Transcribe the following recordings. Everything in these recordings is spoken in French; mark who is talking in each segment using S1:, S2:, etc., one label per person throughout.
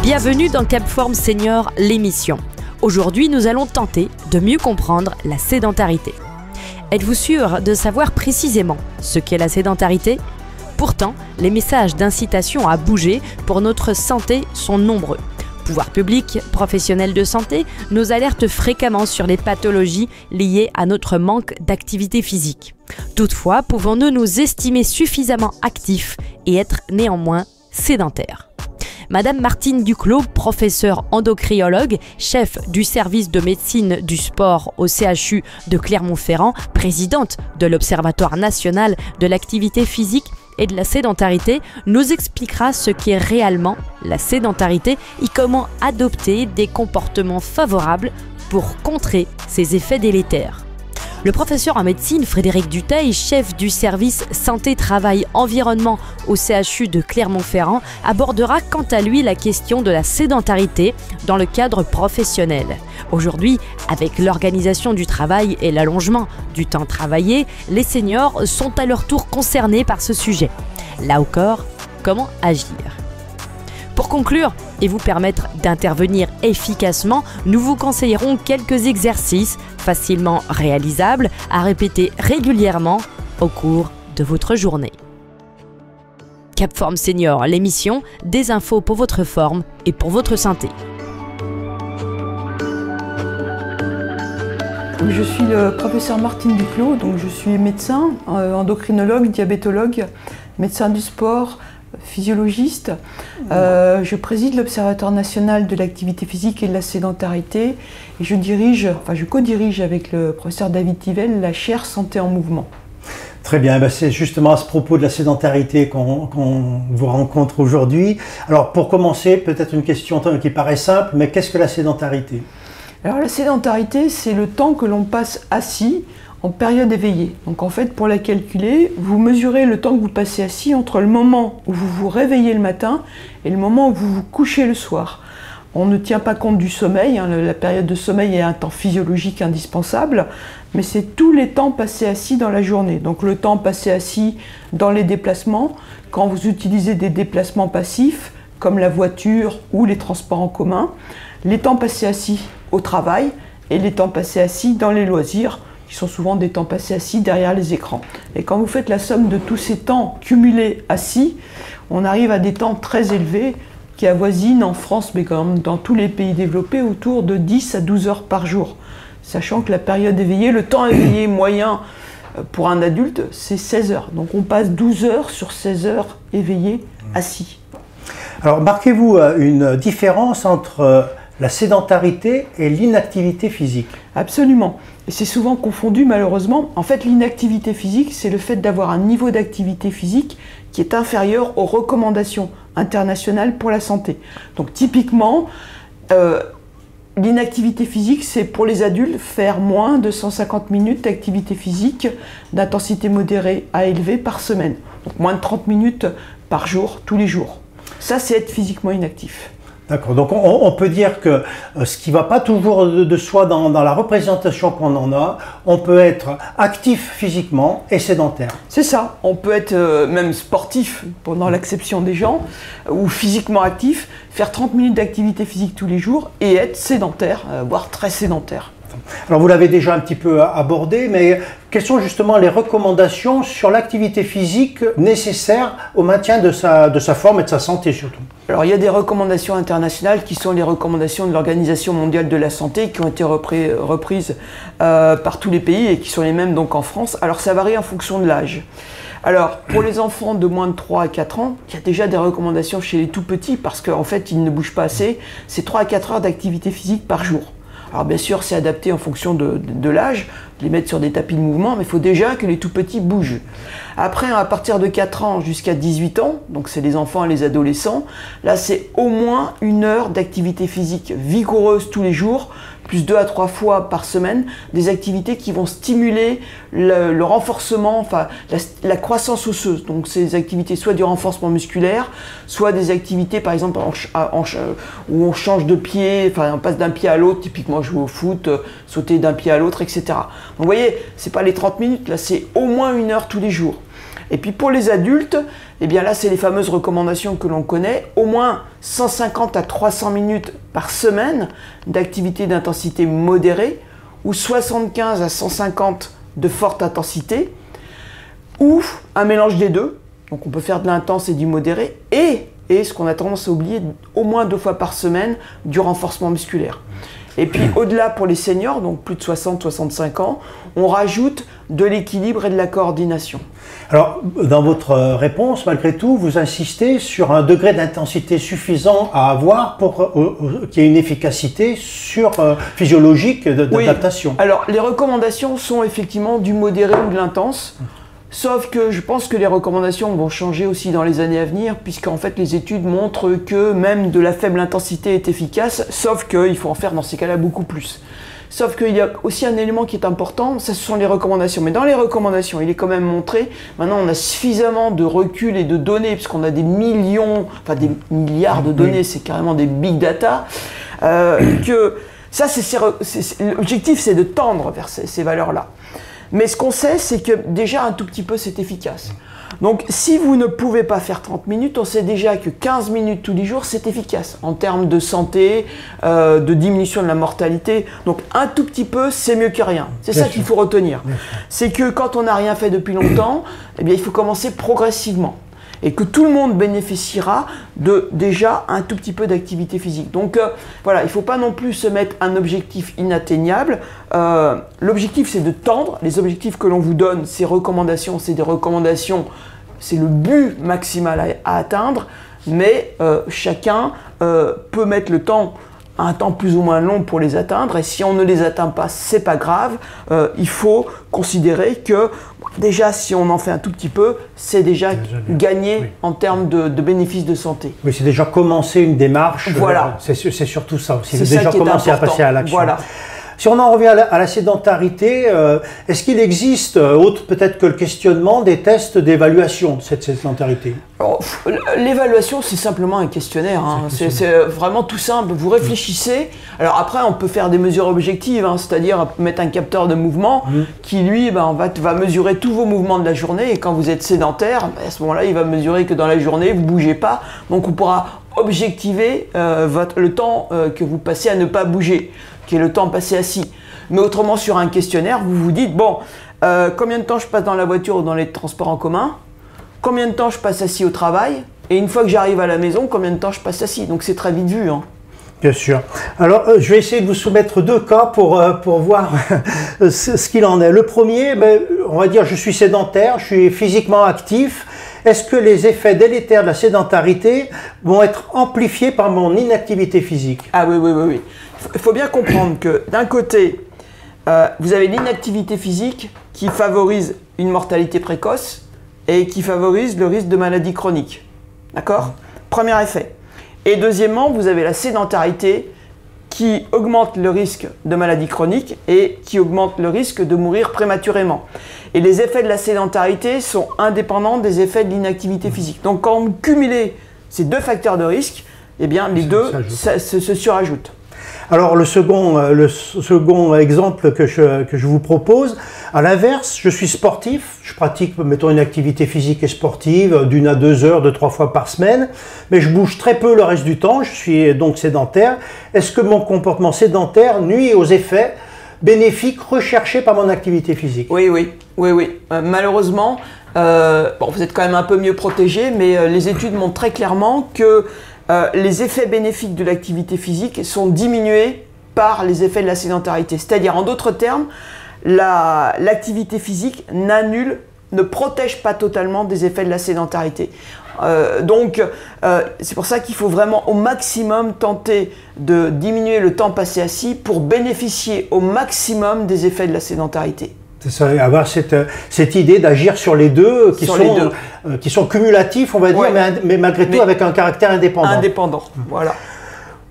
S1: Bienvenue dans Capform Senior, l'émission. Aujourd'hui, nous allons tenter de mieux comprendre la sédentarité. Êtes-vous sûr de savoir précisément ce qu'est la sédentarité? Pourtant, les messages d'incitation à bouger pour notre santé sont nombreux. Pouvoirs publics, professionnels de santé, nous alertent fréquemment sur les pathologies liées à notre manque d'activité physique. Toutefois, pouvons-nous nous estimer suffisamment actifs et être néanmoins sédentaires? Madame Martine Duclos, professeure endocrinologue, chef du service de médecine du sport au CHU de Clermont-Ferrand, présidente de l'Observatoire national de l'activité physique et de la sédentarité, nous expliquera ce qu'est réellement la sédentarité et comment adopter des comportements favorables pour contrer ses effets délétères. Le professeur en médecine Frédéric Dutheil, chef du service Santé, Travail, Environnement au CHU de Clermont-Ferrand, abordera quant à lui la question de la sédentarité dans le cadre professionnel. Aujourd'hui, avec l'organisation du travail et l'allongement du temps travaillé, les seniors sont à leur tour concernés par ce sujet. Là encore, comment agir ? Pour conclure et vous permettre d'intervenir efficacement, nous vous conseillerons quelques exercices facilement réalisables à répéter régulièrement au cours de votre journée. Capform Senior, l'émission, des infos pour votre forme et pour votre santé.
S2: Je suis le professeur Martine Duclos, donc je suis médecin, endocrinologue, diabétologue, médecin du sport, physiologiste. Je préside l'Observatoire national de l'activité physique et de la sédentarité et je co-dirige avec le professeur David Tivelle la chaire Santé en mouvement.
S3: Très bien, c'est justement à ce propos de la sédentarité qu'on vous rencontre aujourd'hui. Alors pour commencer, peut-être une question qui paraît simple, mais qu'est-ce que la sédentarité?
S2: Alors la sédentarité, c'est le temps que l'on passe assis en période éveillée. Donc en fait, pour la calculer, vous mesurez le temps que vous passez assis entre le moment où vous vous réveillez le matin et le moment où vous vous couchez le soir. On ne tient pas compte du sommeil, la période de sommeil est un temps physiologique indispensable, mais c'est tous les temps passés assis dans la journée. Donc le temps passé assis dans les déplacements, quand vous utilisez des déplacements passifs, comme la voiture ou les transports en commun, les temps passés assis au travail et les temps passés assis dans les loisirs, qui sont souvent des temps passés assis derrière les écrans. Et quand vous faites la somme de tous ces temps cumulés assis, on arrive à des temps très élevés qui avoisinent en France, mais quand même dans tous les pays développés, autour de 10 à 12 heures par jour. Sachant que la période éveillée, le temps éveillé moyen pour un adulte, c'est 16 heures. Donc on passe 12 heures sur 16 heures éveillés assis.
S3: Alors marquez-vous une différence entre la sédentarité et l'inactivité physique?
S2: Absolument. Et c'est souvent confondu malheureusement. En fait, l'inactivité physique, c'est le fait d'avoir un niveau d'activité physique qui est inférieur aux recommandations internationales pour la santé. Donc typiquement, l'inactivité physique, c'est pour les adultes faire moins de 150 minutes d'activité physique d'intensité modérée à élevée par semaine. Donc moins de 30 minutes par jour, tous les jours. Ça, c'est être physiquement inactif.
S3: D'accord, donc on peut dire que ce qui ne va pas toujours de soi dans la représentation qu'on en a, on peut être actif physiquement et sédentaire.
S2: C'est ça, on peut être même sportif pendant l'acception des gens, ou physiquement actif, faire 30 minutes d'activité physique tous les jours et être sédentaire, voire très sédentaire.
S3: Alors vous l'avez déjà un petit peu abordé, mais quelles sont justement les recommandations sur l'activité physique nécessaire au maintien de sa forme et de sa santé surtout?
S2: Alors il y a des recommandations internationales qui sont les recommandations de l'Organisation mondiale de la santé qui ont été reprises par tous les pays et qui sont les mêmes donc en France. Alors ça varie en fonction de l'âge. Alors, pour les enfants de moins de 3 à 4 ans, il y a déjà des recommandations chez les tout petits parce qu'en fait, ils ne bougent pas assez. C'est 3 à 4 heures d'activité physique par jour. Alors bien sûr, c'est adapté en fonction de l'âge, de les mettre sur des tapis de mouvement, mais il faut déjà que les tout petits bougent. Après, à partir de 4 ans jusqu'à 18 ans, donc c'est les enfants et les adolescents, là c'est au moins 1 heure d'activité physique vigoureuse tous les jours, plus 2 à 3 fois par semaine, des activités qui vont stimuler le renforcement, enfin la croissance osseuse. Donc c'est des activités soit du renforcement musculaire, soit des activités par exemple où on change de pied, enfin on passe d'un pied à l'autre, typiquement jouer au foot, sauter d'un pied à l'autre, etc. Donc vous voyez, c'est pas les 30 minutes, là c'est au moins 1 heure tous les jours. Et puis pour les adultes, eh bien là c'est les fameuses recommandations que l'on connaît, au moins 150 à 300 minutes par semaine d'activité d'intensité modérée, ou 75 à 150 de forte intensité, ou un mélange des deux. Donc on peut faire de l'intense et du modéré, et ce qu'on a tendance à oublier, au moins 2 fois par semaine, du renforcement musculaire. Et puis au-delà pour les seniors, donc plus de 60-65 ans, on rajoute de l'équilibre et de la coordination.
S3: Alors, dans votre réponse, malgré tout, vous insistez sur un degré d'intensité suffisant à avoir pour qu'il y ait une efficacité physiologique d'adaptation.
S2: Oui. Alors, les recommandations sont effectivement du modéré ou de l'intense. Sauf que je pense que les recommandations vont changer aussi dans les années à venir, puisqu'en fait les études montrent que même de la faible intensité est efficace, sauf qu'il faut en faire dans ces cas-là beaucoup plus. Sauf qu'il y a aussi un élément qui est important, ça ce sont les recommandations. Mais dans les recommandations, il est quand même montré, maintenant on a suffisamment de recul et de données, puisqu'on a des millions, enfin des milliards de données, c'est carrément des big data, que ça, l'objectif c'est de tendre vers ces valeurs-là. Mais ce qu'on sait, c'est que déjà un tout petit peu, c'est efficace. Donc si vous ne pouvez pas faire 30 minutes, on sait déjà que 15 minutes tous les jours, c'est efficace en termes de santé, de diminution de la mortalité. Donc un tout petit peu, c'est mieux que rien. C'est ça qu'il faut retenir. C'est que quand on n'a rien fait depuis longtemps, eh bien, il faut commencer progressivement. Et que tout le monde bénéficiera de déjà un tout petit peu d'activité physique. Donc voilà, il ne faut pas non plus se mettre un objectif inatteignable. L'objectif c'est de tendre. Les objectifs que l'on vous donne, ces recommandations, c'est des recommandations, c'est le but maximal à atteindre. Mais chacun peut mettre le temps, un temps plus ou moins long pour les atteindre. Et si on ne les atteint pas, c'est pas grave. Il faut considérer que déjà, si on en fait un tout petit peu, c'est déjà gagné en termes de bénéfices de santé.
S3: Oui, c'est déjà commencer une démarche.
S2: Voilà.
S3: C'est surtout ça aussi.
S2: C'est
S3: déjà commencer à passer à l'action.
S2: Voilà.
S3: Si on en revient à la sédentarité, est-ce qu'il existe, autre peut-être que le questionnement, des tests d'évaluation de cette sédentarité?
S2: L'évaluation, c'est simplement un questionnaire. Hein. C'est vraiment tout simple. Vous réfléchissez. Alors après, on peut faire des mesures objectives, hein, c'est-à-dire mettre un capteur de mouvement qui, lui, va mesurer tous vos mouvements de la journée. Et quand vous êtes sédentaire, à ce moment-là, il va mesurer que dans la journée, vous ne bougez pas. Donc on pourra objectiver le temps que vous passez à ne pas bouger, qui est le temps passé assis. Mais autrement, sur un questionnaire, vous vous dites, bon, combien de temps je passe dans la voiture ou dans les transports en commun? Combien de temps je passe assis au travail? Et une fois que j'arrive à la maison, combien de temps je passe assis? Donc c'est très vite vu. Hein.
S3: Bien sûr. Alors, je vais essayer de vous soumettre 2 cas pour voir ce qu'il en est. Le premier, on va dire, je suis sédentaire, je suis physiquement actif. Est-ce que les effets délétères de la sédentarité vont être amplifiés par mon inactivité physique?
S2: Ah oui. Il faut bien comprendre que d'un côté, vous avez l'inactivité physique qui favorise une mortalité précoce et qui favorise le risque de maladie chronique. D'accord? Premier effet. Et deuxièmement, vous avez la sédentarité qui augmente le risque de maladie chronique et qui augmente le risque de mourir prématurément. Et les effets de la sédentarité sont indépendants des effets de l'inactivité physique. Donc quand vous cumulez ces 2 facteurs de risque, eh bien les deux se surajoutent.
S3: Alors le second exemple que je vous propose, à l'inverse, je suis sportif, je pratique, mettons, une activité physique et sportive d'1 à 2 heures, 2-3 fois par semaine, mais je bouge très peu le reste du temps, je suis donc sédentaire. Est-ce que mon comportement sédentaire nuit aux effets bénéfiques recherchés par mon activité physique?
S2: Oui. Malheureusement, vous êtes quand même un peu mieux protégé, mais les études montrent très clairement que les effets bénéfiques de l'activité physique sont diminués par les effets de la sédentarité. C'est-à-dire, en d'autres termes, l'activité physique ne protège pas totalement des effets de la sédentarité. Donc, c'est pour ça qu'il faut vraiment au maximum tenter de diminuer le temps passé assis pour bénéficier au maximum des effets de la sédentarité.
S3: C'est ça, avoir cette idée d'agir sur les deux qui sont cumulatifs, on va dire, mais malgré tout avec un caractère indépendant.
S2: Indépendant, voilà.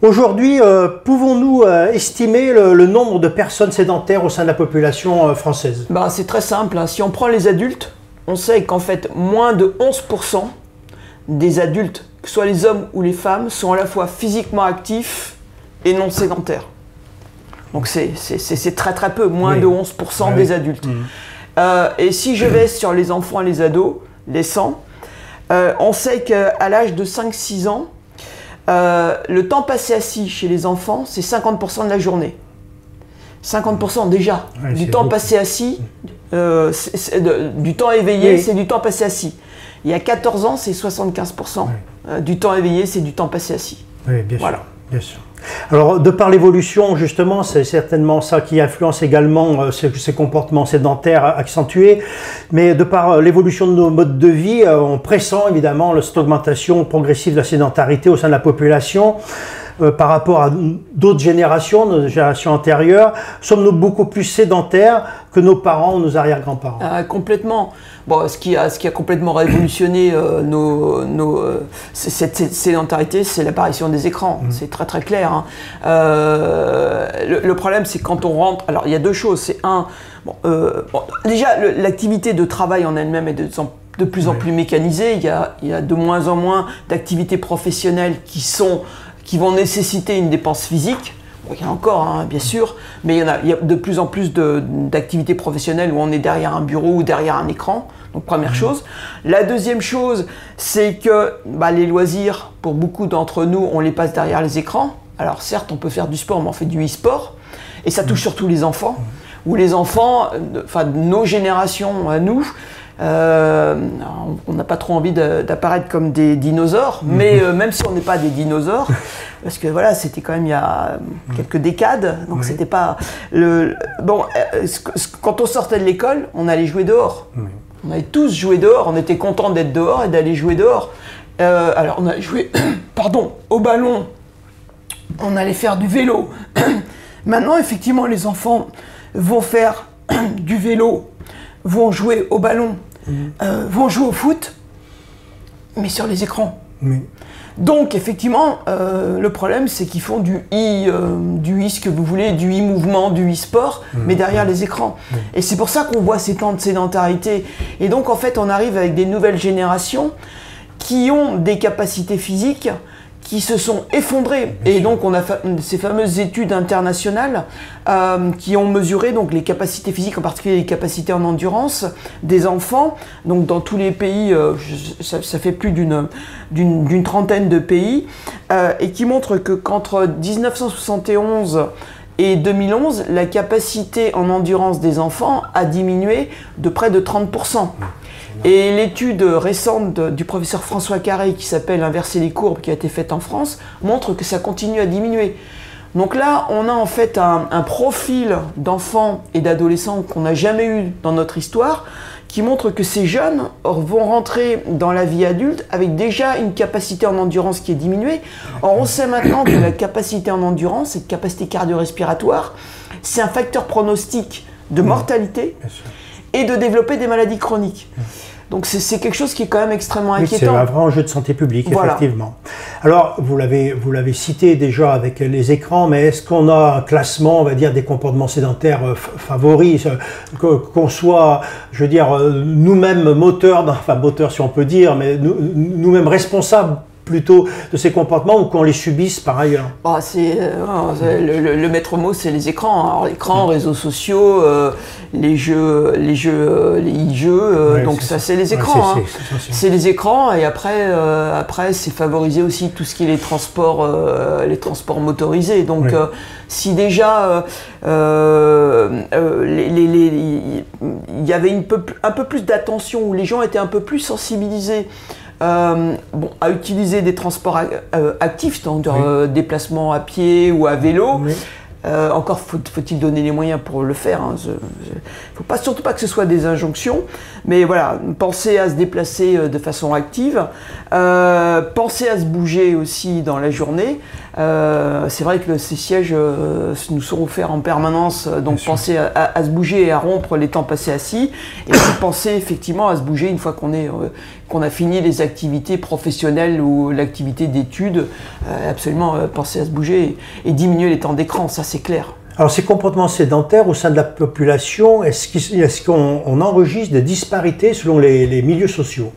S3: Aujourd'hui, pouvons-nous estimer le nombre de personnes sédentaires au sein de la population française?
S2: C'est très simple. Hein. Si on prend les adultes, on sait qu'en fait, moins de 11% des adultes, que ce soit les hommes ou les femmes, sont à la fois physiquement actifs et non sédentaires. Donc c'est très très peu, moins de 11% des adultes. Et si je vais sur les enfants et les ados, laissant. On sait qu'à l'âge de 5-6 ans, le temps passé assis chez les enfants, c'est 50% de la journée. 50% déjà, du temps passé assis, du temps éveillé, c'est du temps passé assis. Il y a 14 ans, c'est 75%. Du temps éveillé, c'est du temps passé assis.
S3: Oui, bien sûr. Bien sûr. Alors, de par l'évolution, justement, c'est certainement ça qui influence également ces comportements sédentaires accentués. Mais de par l'évolution de nos modes de vie, on pressent évidemment cette augmentation progressive de la sédentarité au sein de la population. Par rapport à d'autres générations, nos générations antérieures, sommes-nous beaucoup plus sédentaires que nos parents ou nos arrière-grands-parents?
S2: Complètement. Bon, ce qui a complètement révolutionné cette sédentarité, c'est l'apparition des écrans. C'est très très clair. Hein. Le problème, c'est quand on rentre... Alors, il y a deux choses. C'est déjà, l'activité de travail en elle-même est de plus en plus mécanisée. Il y a de moins en moins d'activités professionnelles qui vont nécessiter une dépense physique. Bon, il y en a encore, hein, bien sûr, mais il y a de plus en plus d'activités professionnelles où on est derrière un bureau ou derrière un écran. Donc, première chose. La deuxième chose, c'est que les loisirs, pour beaucoup d'entre nous, on les passe derrière les écrans. Alors, certes, on peut faire du sport, mais on fait du e-sport. Et ça touche surtout les enfants. Où les enfants, nos générations à nous, on n'a pas trop envie d'apparaître comme des dinosaures, mais même si on n'est pas des dinosaures, parce que voilà, c'était quand même il y a quelques décades, donc c'était pas quand on sortait de l'école, on allait jouer dehors. On allait tous jouer dehors, on était contents d'être dehors et d'aller jouer dehors. Alors on allait jouer, au ballon, on allait faire du vélo. Maintenant, effectivement, les enfants vont faire du vélo, vont jouer au ballon, vont jouer au foot, mais sur les écrans. Donc, effectivement, le problème, c'est qu'ils font du ce que vous voulez, du e-mouvement, du e-sport, mais derrière les écrans. Et c'est pour ça qu'on voit ces temps de sédentarité. Et donc, en fait, on arrive avec des nouvelles générations qui ont des capacités physiques qui se sont effondrés. Et donc, on a ces fameuses études internationales qui ont mesuré donc, les capacités physiques, en particulier les capacités en endurance des enfants. Donc, dans tous les pays, ça fait plus d'une trentaine de pays, et qui montrent qu'entre 1971 et 2011, la capacité en endurance des enfants a diminué de près de 30%. Et l'étude récente du professeur François Carré, qui s'appelle « Inverser les courbes », qui a été faite en France, montre que ça continue à diminuer. Donc là, on a en fait un profil d'enfants et d'adolescents qu'on n'a jamais eu dans notre histoire, qui montre que ces jeunes vont rentrer dans la vie adulte avec déjà une capacité en endurance qui est diminuée. Or, on sait maintenant que la capacité en endurance, cette capacité cardio-respiratoire, c'est un facteur pronostic de mortalité et de développer des maladies chroniques. Donc c'est quelque chose qui est quand même extrêmement inquiétant.
S3: C'est un vrai enjeu de santé publique, effectivement. Alors, vous l'avez cité déjà avec les écrans, mais est-ce qu'on a un classement, on va dire, des comportements sédentaires favoris, qu'on soit, je veux dire, nous-mêmes moteurs si on peut dire, mais nous-mêmes responsables plutôt de ces comportements ou qu'on les subisse par ailleurs?
S2: Le maître mot, c'est les écrans. Alors, l'écran, réseaux sociaux, les e-jeux, donc ça, c'est les écrans. C'est les écrans, et après c'est favoriser aussi tout ce qui est les transports motorisés. Donc, si déjà il y avait un peu plus d'attention, où les gens étaient un peu plus sensibilisés à utiliser des transports actifs, donc déplacement à pied ou à vélo. Encore faut-il donner les moyens pour le faire. Il ne faut surtout pas que ce soit des injonctions, mais voilà, penser à se déplacer de façon active, penser à se bouger aussi dans la journée. C'est vrai que ces sièges nous sont offerts en permanence, donc penser à se bouger et à rompre les temps passés assis, et puis penser effectivement à se bouger une fois qu'on a fini les activités professionnelles ou l'activité d'études, absolument penser à se bouger et diminuer les temps d'écran, ça c'est clair.
S3: Alors ces comportements sédentaires au sein de la population, est-ce qu'on enregistre des disparités selon les milieux sociaux?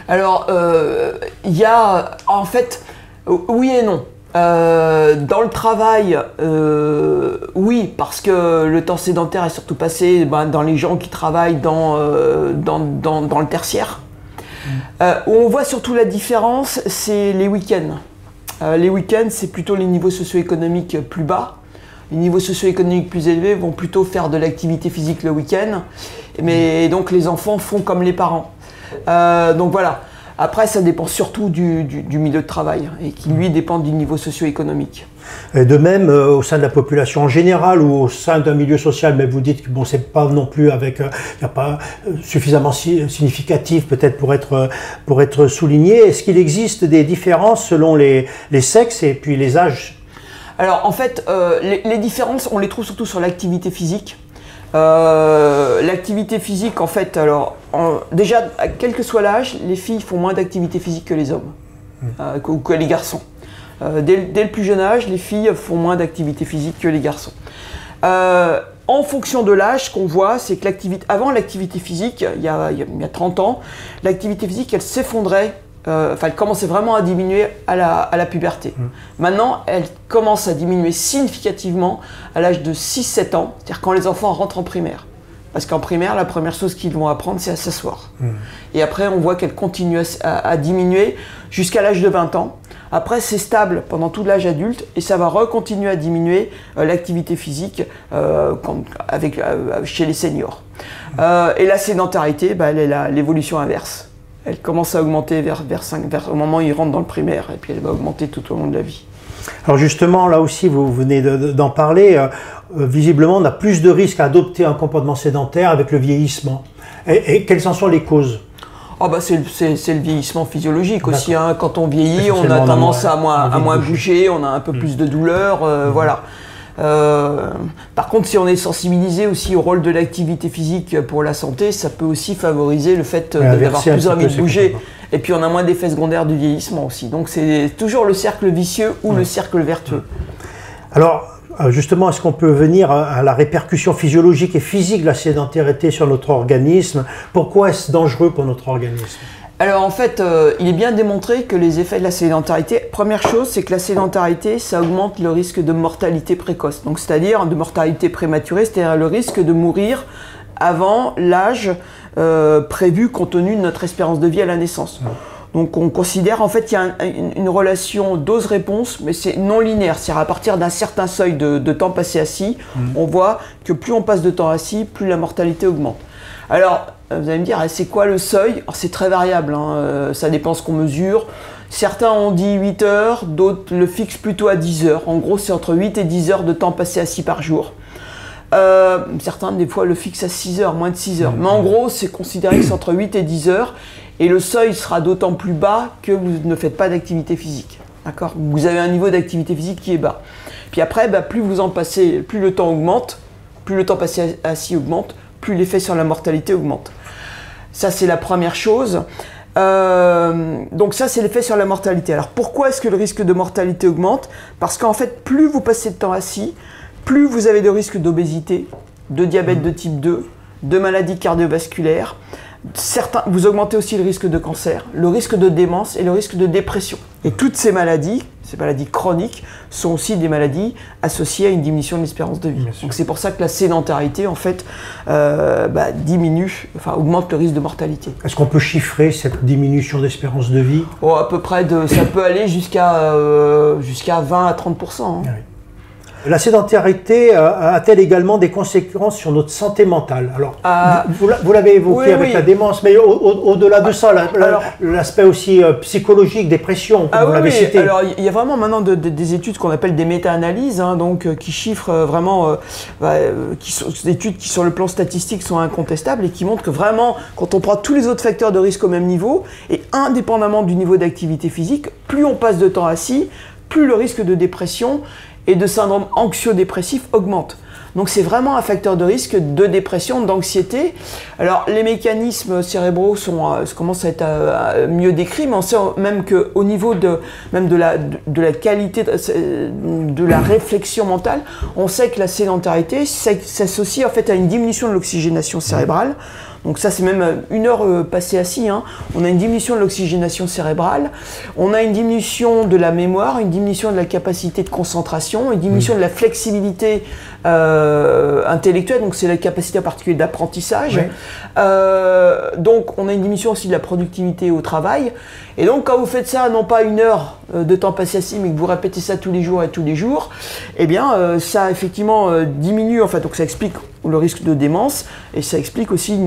S2: Alors, il y a en fait, oui et non. Dans le travail, oui, parce que le temps sédentaire est surtout passé dans les gens qui travaillent dans le tertiaire. Où on voit surtout la différence, c'est les week-ends. Les week-ends, c'est plutôt les niveaux socio-économiques plus bas. Les niveaux socio-économiques plus élevés vont plutôt faire de l'activité physique le week-end. Mais donc les enfants font comme les parents. Donc voilà. Après, ça dépend surtout du milieu de travail et qui, lui, dépend du niveau socio-économique.
S3: Et de même, au sein de la population en général ou au sein d'un milieu social, mais vous dites que bon, c'est pas non plus avec, y a pas suffisamment significatif peut-être pour être souligné. Est-ce qu'il existe des différences selon les sexes et puis les âges?
S2: Alors, en fait, les différences, on les trouve surtout sur l'activité physique. L'activité physique, en fait, déjà, quel que soit l'âge, les filles font moins d'activité physique que les hommes, ou que les garçons. Dès le plus jeune âge, les filles font moins d'activité physique que les garçons. En fonction de l'âge, ce qu'on voit, c'est que avant l'activité physique, il y a 30 ans, l'activité physique, elle s'effondrait. Elle commençait vraiment à diminuer à la puberté. Maintenant, elle commence à diminuer significativement à l'âge de 6-7 ans, c'est-à-dire quand les enfants rentrent en primaire. Parce qu'en primaire, la première chose qu'ils vont apprendre, c'est à s'asseoir. Et après, on voit qu'elle continue à diminuer jusqu'à l'âge de 20 ans. Après, c'est stable pendant tout l'âge adulte et ça va recontinuer à diminuer l'activité physique chez les seniors. Et la sédentarité, elle est l'évolution inverse. Elle commence à augmenter au moment où ils rentrent dans le primaire et puis elle va augmenter tout au long de la vie.
S3: Alors justement, là aussi, vous venez d'en parler, visiblement on a plus de risques à adopter un comportement sédentaire avec le vieillissement. Et quelles en sont les causes?
S2: C'est le vieillissement physiologique aussi. Hein. Quand on vieillit, on a tendance à moins bouger, on a un peu plus de douleur, voilà. Par contre, si on est sensibilisé aussi au rôle de l'activité physique pour la santé, ça peut aussi favoriser le fait d'avoir plus envie de bouger. Et puis on a moins d'effets secondaires du vieillissement aussi. Donc c'est toujours le cercle vicieux ou le cercle vertueux.
S3: Alors justement, est-ce qu'on peut venir à la répercussion physiologique et physique de la sédentarité sur notre organisme? Pourquoi est-ce dangereux pour notre organisme?
S2: Alors en fait, il est bien démontré que les effets de la sédentarité, première chose, c'est que la sédentarité, ça augmente le risque de mortalité précoce. Donc c'est-à-dire de mortalité prématurée, c'est-à-dire le risque de mourir avant l'âge prévu compte tenu de notre espérance de vie à la naissance. Donc on considère en fait qu'il y a une relation dose-réponse, mais c'est non linéaire. C'est-à-dire à partir d'un certain seuil de temps passé assis, on voit que plus on passe de temps assis, plus la mortalité augmente. Alors, vous allez me dire, c'est quoi le seuil? C'est très variable, hein, ça dépend ce qu'on mesure. Certains ont dit 8 heures, d'autres le fixent plutôt à 10 heures. En gros, c'est entre 8 et 10 heures de temps passé assis par jour. Certains, des fois, le fixent à 6 heures, moins de 6 heures. Mais en gros, c'est considéré que c'est entre 8 et 10 heures. Et le seuil sera d'autant plus bas que vous ne faites pas d'activité physique. D'accord? Vous avez un niveau d'activité physique qui est bas. Puis après, plus vous en passez, plus le temps augmente, plus le temps passé assis augmente, plus l'effet sur la mortalité augmente. Ça, c'est la première chose. Donc ça, c'est l'effet sur la mortalité. Alors pourquoi est-ce que le risque de mortalité augmente? Parce qu'en fait, plus vous passez de temps assis, plus vous avez de risque d'obésité, de diabète de type 2, de maladies cardiovasculaires. Vous augmentez aussi le risque de cancer, le risque de démence et le risque de dépression. Et toutes ces maladies chroniques, sont aussi des maladies associées à une diminution de l'espérance de vie. Donc c'est pour ça que la sédentarité, en fait, augmente le risque de mortalité.
S3: Est-ce qu'on peut chiffrer cette diminution d'espérance de vie?
S2: À peu près, ça peut aller jusqu'à 20 à 30%. Hein.
S3: Oui. La sédentarité a-t-elle également des conséquences sur notre santé mentale? Alors, vous l'avez évoqué avec la démence, mais au-delà de ça, l'aspect aussi psychologique, dépression, comme vous l'avez cité.
S2: Alors, il y a vraiment maintenant des études qu'on appelle des méta-analyses, hein, qui chiffrent vraiment, des études qui sur le plan statistique sont incontestables et qui montrent que vraiment, quand on prend tous les autres facteurs de risque au même niveau, et indépendamment du niveau d'activité physique, plus on passe de temps assis, plus le risque de dépression et de syndrome anxio-dépressif augmente. Donc c'est vraiment un facteur de risque de dépression, d'anxiété. Alors les mécanismes cérébraux commencent à être mieux décrits, mais on sait même qu'au niveau de la qualité de la réflexion mentale, on sait que la sédentarité s'associe en fait à une diminution de l'oxygénation cérébrale. Donc ça, c'est même 1 heure passée assis. Hein. On a une diminution de l'oxygénation cérébrale, on a une diminution de la mémoire, une diminution de la capacité de concentration, une diminution de la flexibilité intellectuelle, donc c'est la capacité en particulier d'apprentissage. Donc on a une diminution aussi de la productivité au travail. Et donc quand vous faites ça, non pas 1 heure de temps passé assis, mais que vous répétez ça tous les jours et tous les jours, eh bien ça effectivement diminue, en fait, donc ça explique le risque de démence, et ça explique aussi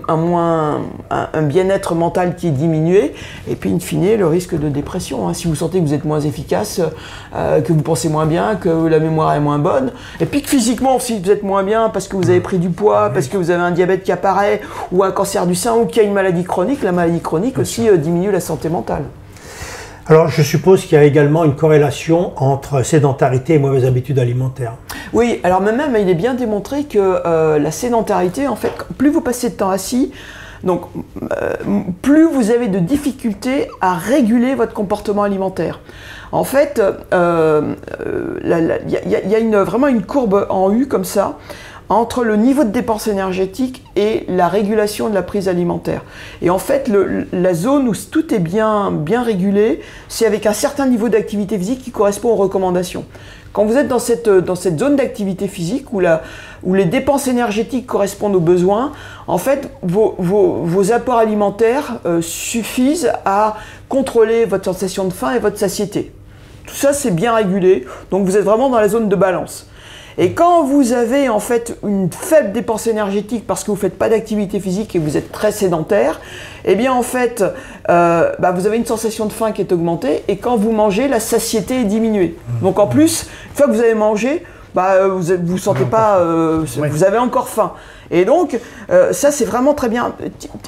S2: un bien-être mental qui est diminué, et puis in fine le risque de dépression. Hein. Si vous sentez que vous êtes moins efficace, que vous pensez moins bien, que la mémoire est moins bonne, et puis que physiquement aussi vous êtes moins bien parce que vous avez pris du poids, parce que vous avez un diabète qui apparaît, ou un cancer du sein, ou qu'il y a une maladie chronique, la maladie chronique aussi diminue la santé mentale.
S3: Alors, je suppose qu'il y a également une corrélation entre sédentarité et mauvaises habitudes alimentaires.
S2: Oui, alors même il est bien démontré que la sédentarité, en fait, plus vous passez de temps assis, donc plus vous avez de difficultés à réguler votre comportement alimentaire. En fait, il y a vraiment une courbe en U comme ça, entre le niveau de dépense énergétique et la régulation de la prise alimentaire. Et en fait, la zone où tout est bien régulé, c'est avec un certain niveau d'activité physique qui correspond aux recommandations. Quand vous êtes dans cette zone d'activité physique où les dépenses énergétiques correspondent aux besoins, en fait, vos apports alimentaires suffisent à contrôler votre sensation de faim et votre satiété. Tout ça, c'est bien régulé, donc vous êtes vraiment dans la zone de balance. Et quand vous avez en fait une faible dépense énergétique parce que vous ne faites pas d'activité physique et que vous êtes très sédentaire, eh bien en fait, vous avez une sensation de faim qui est augmentée, et quand vous mangez, la satiété est diminuée. Donc en plus, une fois que vous avez mangé, vous ne sentez pas, vous avez encore faim. Et donc, ça c'est vraiment très bien.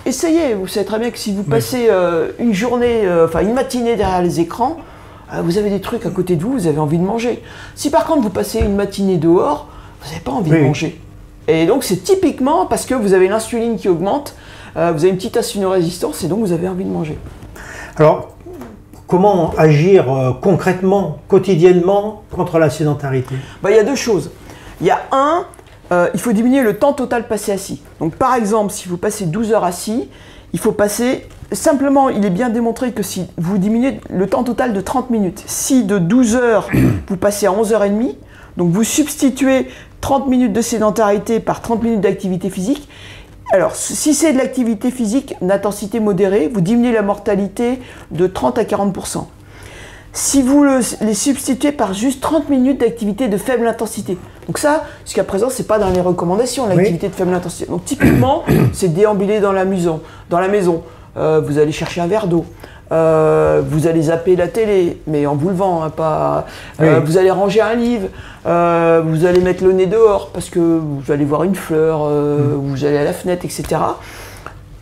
S2: Essayez, vous savez très bien que si vous passez une journée, une matinée derrière les écrans, vous avez des trucs à côté de vous, vous avez envie de manger. Si par contre vous passez une matinée dehors, vous n'avez pas envie de manger. Et donc c'est typiquement parce que vous avez l'insuline qui augmente, vous avez une petite insulinorésistance, et donc vous avez envie de manger.
S3: Alors, comment agir concrètement, quotidiennement, contre la sédentarité?
S2: Il y a 2 choses. Il y a il faut diminuer le temps total passé assis. Donc par exemple, si vous passez 12 heures assis, il faut passer... Simplement, il est bien démontré que si vous diminuez le temps total de 30 minutes, si de 12 heures, vous passez à 11h30, donc vous substituez 30 minutes de sédentarité par 30 minutes d'activité physique. Alors, si c'est de l'activité physique d'intensité modérée, vous diminuez la mortalité de 30 à 40%. Si vous les substituez par juste 30 minutes d'activité de faible intensité. Donc ça, jusqu'à présent, c'est pas dans les recommandations, l'activité de faible intensité. Donc typiquement, c'est déambuler dans la maison. Vous allez chercher un verre d'eau, vous allez zapper la télé, mais en vous levant, hein, pas. Vous allez ranger un livre, vous allez mettre le nez dehors parce que vous allez voir une fleur, vous allez à la fenêtre, etc.